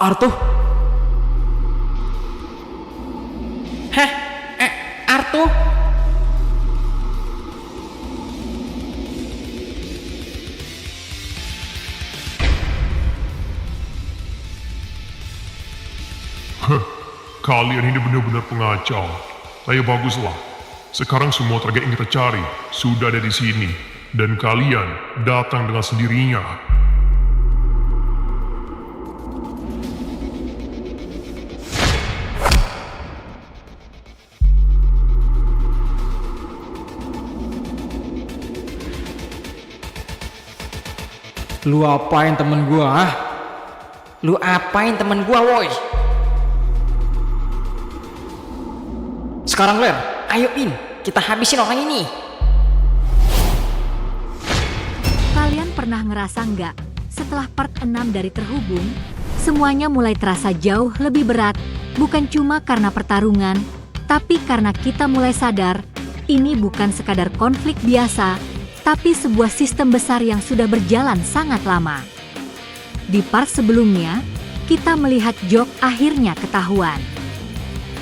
Arto? Heh, Arto? Kalian ini benar-benar pengacau. Ayo baguslah. Sekarang semua target yang kita cari sudah ada di sini. Dan kalian datang dengan sendirinya. Lu apain temen gua, ah? Lu apain temen gua, woi? Sekarang Ler, ayo In, kita habisin orang ini. Kalian pernah ngerasa nggak, setelah part 6 dari Terhubung, semuanya mulai terasa jauh lebih berat, bukan cuma karena pertarungan, tapi karena kita mulai sadar, ini bukan sekadar konflik biasa, tapi sebuah sistem besar yang sudah berjalan sangat lama. Di part sebelumnya, kita melihat Jok akhirnya ketahuan.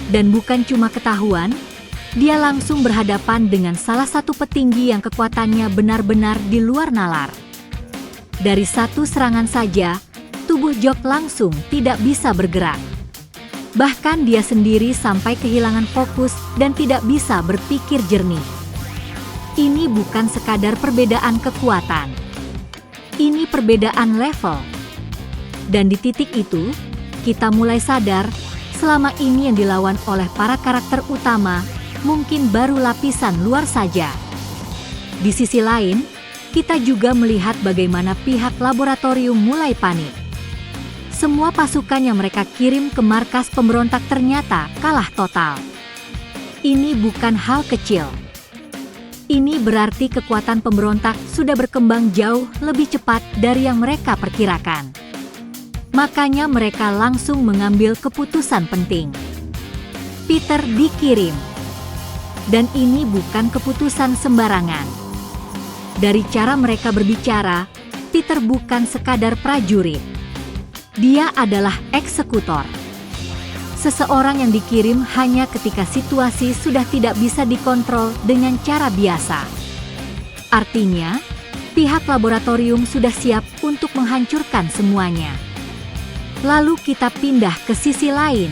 Dan bukan cuma ketahuan, dia langsung berhadapan dengan salah satu petinggi yang kekuatannya benar-benar di luar nalar. Dari satu serangan saja, tubuh Jok langsung tidak bisa bergerak. Bahkan dia sendiri sampai kehilangan fokus dan tidak bisa berpikir jernih. Ini bukan sekadar perbedaan kekuatan. Ini perbedaan level. Dan di titik itu, kita mulai sadar, selama ini yang dilawan oleh para karakter utama mungkin baru lapisan luar saja. Di sisi lain, kita juga melihat bagaimana pihak laboratorium mulai panik. Semua pasukan yang mereka kirim ke markas pemberontak ternyata kalah total. Ini bukan hal kecil. Ini berarti kekuatan pemberontak sudah berkembang jauh lebih cepat dari yang mereka perkirakan. Makanya mereka langsung mengambil keputusan penting. Peter dikirim. Dan ini bukan keputusan sembarangan. Dari cara mereka berbicara, Peter bukan sekadar prajurit. Dia adalah eksekutor. Seseorang yang dikirim hanya ketika situasi sudah tidak bisa dikontrol dengan cara biasa. Artinya, pihak laboratorium sudah siap untuk menghancurkan semuanya. Lalu kita pindah ke sisi lain.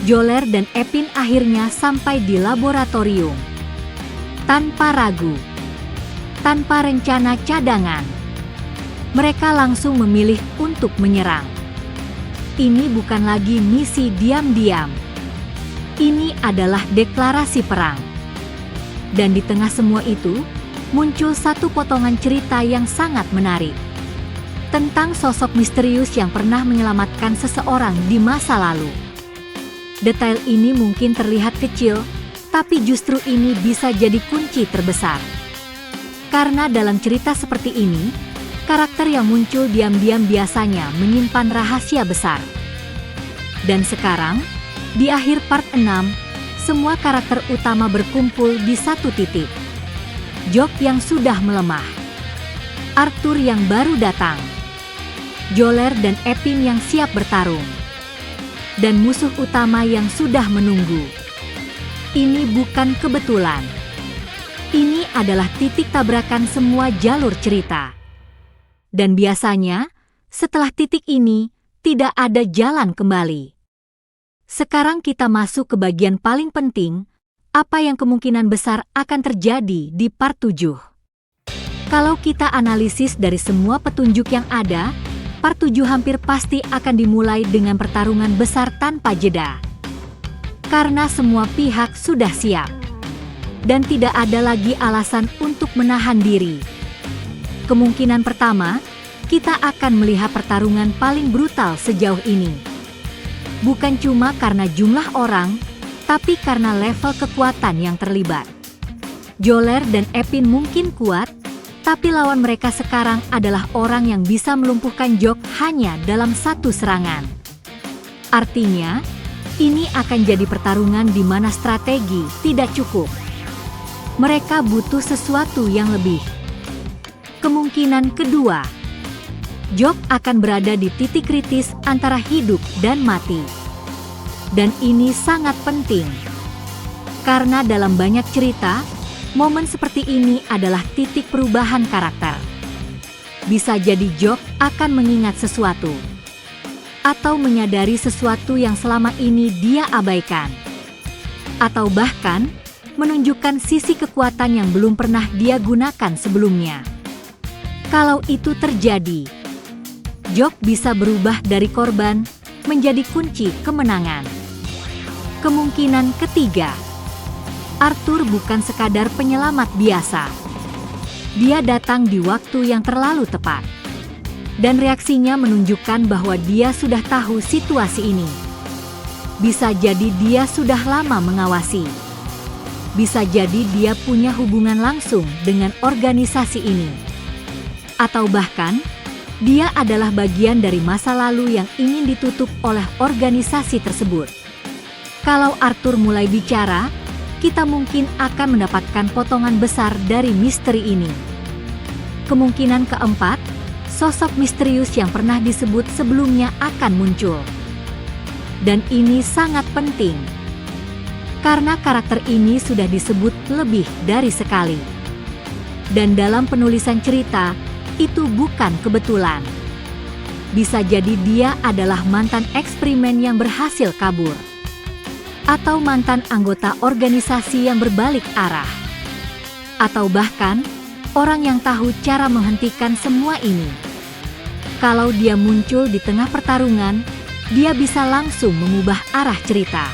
Joler dan Epin akhirnya sampai di laboratorium. Tanpa ragu, tanpa rencana cadangan, mereka langsung memilih untuk menyerang. Ini bukan lagi misi diam-diam. Ini adalah deklarasi perang. Dan di tengah semua itu, muncul satu potongan cerita yang sangat menarik. Tentang sosok misterius yang pernah menyelamatkan seseorang di masa lalu. Detail ini mungkin terlihat kecil, tapi justru ini bisa jadi kunci terbesar. Karena dalam cerita seperti ini, karakter yang muncul diam-diam biasanya menyimpan rahasia besar. Dan sekarang, di akhir part 6, semua karakter utama berkumpul di satu titik. Jok yang sudah melemah. Arthur yang baru datang. Joler dan Epin yang siap bertarung. Dan musuh utama yang sudah menunggu. Ini bukan kebetulan. Ini adalah titik tabrakan semua jalur cerita. Dan biasanya, setelah titik ini, tidak ada jalan kembali. Sekarang kita masuk ke bagian paling penting, apa yang kemungkinan besar akan terjadi di part 7. Kalau kita analisis dari semua petunjuk yang ada, part 7 hampir pasti akan dimulai dengan pertarungan besar tanpa jeda. Karena semua pihak sudah siap. Dan tidak ada lagi alasan untuk menahan diri. Kemungkinan pertama, kita akan melihat pertarungan paling brutal sejauh ini. Bukan cuma karena jumlah orang, tapi karena level kekuatan yang terlibat. Joler dan Epin mungkin kuat, tapi lawan mereka sekarang adalah orang yang bisa melumpuhkan Jok hanya dalam satu serangan. Artinya, ini akan jadi pertarungan di mana strategi tidak cukup. Mereka butuh sesuatu yang lebih. Kemungkinan kedua, Jock akan berada di titik kritis antara hidup dan mati. Dan ini sangat penting. Karena dalam banyak cerita, momen seperti ini adalah titik perubahan karakter. Bisa jadi Jock akan mengingat sesuatu. Atau menyadari sesuatu yang selama ini dia abaikan. Atau bahkan, menunjukkan sisi kekuatan yang belum pernah dia gunakan sebelumnya. Kalau itu terjadi, Jock bisa berubah dari korban menjadi kunci kemenangan. Kemungkinan ketiga, Arthur bukan sekadar penyelamat biasa. Dia datang di waktu yang terlalu tepat. Dan reaksinya menunjukkan bahwa dia sudah tahu situasi ini. Bisa jadi dia sudah lama mengawasi. Bisa jadi dia punya hubungan langsung dengan organisasi ini. Atau bahkan, dia adalah bagian dari masa lalu yang ingin ditutup oleh organisasi tersebut. Kalau Arthur mulai bicara, kita mungkin akan mendapatkan potongan besar dari misteri ini. Kemungkinan keempat, sosok misterius yang pernah disebut sebelumnya akan muncul. Dan ini sangat penting. Karena karakter ini sudah disebut lebih dari sekali. Dan dalam penulisan cerita, itu bukan kebetulan. Bisa jadi dia adalah mantan eksperimen yang berhasil kabur. Atau mantan anggota organisasi yang berbalik arah. Atau bahkan, orang yang tahu cara menghentikan semua ini. Kalau dia muncul di tengah pertarungan, dia bisa langsung mengubah arah cerita.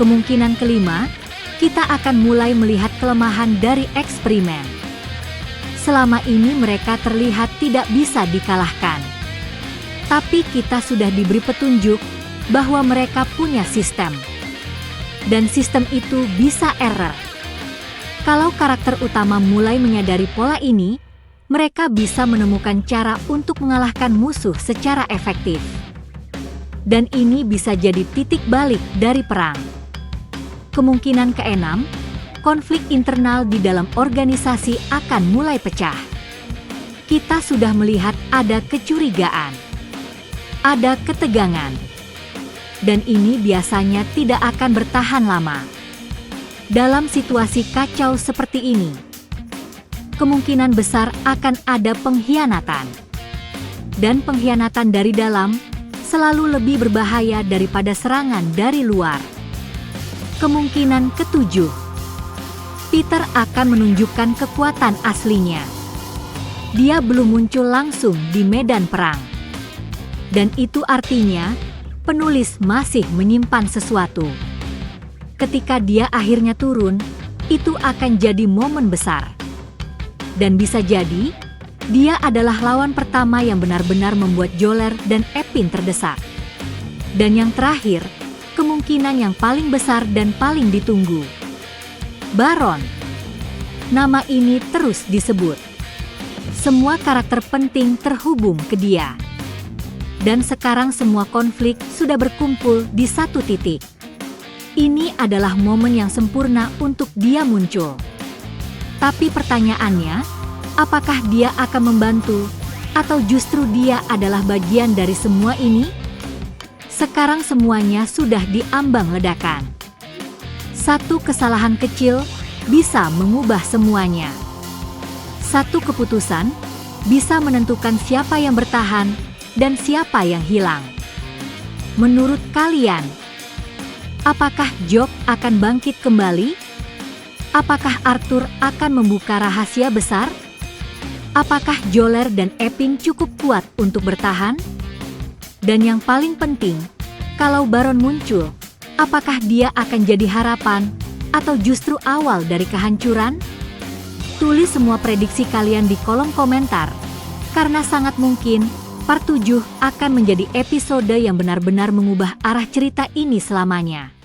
Kemungkinan kelima, kita akan mulai melihat kelemahan dari eksperimen. Selama ini mereka terlihat tidak bisa dikalahkan. Tapi kita sudah diberi petunjuk bahwa mereka punya sistem. Dan sistem itu bisa error. Kalau karakter utama mulai menyadari pola ini, mereka bisa menemukan cara untuk mengalahkan musuh secara efektif. Dan ini bisa jadi titik balik dari perang. Kemungkinan keenam, konflik internal di dalam organisasi akan mulai pecah. Kita sudah melihat ada kecurigaan, ada ketegangan, dan ini biasanya tidak akan bertahan lama. Dalam situasi kacau seperti ini, kemungkinan besar akan ada pengkhianatan. Dan pengkhianatan dari dalam selalu lebih berbahaya daripada serangan dari luar. Kemungkinan ketujuh, Peter akan menunjukkan kekuatan aslinya. Dia belum muncul langsung di medan perang. Dan itu artinya, penulis masih menyimpan sesuatu. Ketika dia akhirnya turun, itu akan jadi momen besar. Dan bisa jadi, dia adalah lawan pertama yang benar-benar membuat Joler dan Epin terdesak. Dan yang terakhir, kemungkinan yang paling besar dan paling ditunggu. Baron. Nama ini terus disebut. Semua karakter penting terhubung ke dia. Dan sekarang semua konflik sudah berkumpul di satu titik. Ini adalah momen yang sempurna untuk dia muncul. Tapi pertanyaannya, apakah dia akan membantu atau justru dia adalah bagian dari semua ini? Sekarang semuanya sudah diambang ledakan. Satu kesalahan kecil bisa mengubah semuanya. Satu keputusan bisa menentukan siapa yang bertahan dan siapa yang hilang. Menurut kalian, apakah Jock akan bangkit kembali? Apakah Arthur akan membuka rahasia besar? Apakah Joler dan Epin cukup kuat untuk bertahan? Dan yang paling penting, kalau Baron muncul, apakah dia akan jadi harapan atau justru awal dari kehancuran? Tulis semua prediksi kalian di kolom komentar, karena sangat mungkin part 7 akan menjadi episode yang benar-benar mengubah arah cerita ini selamanya.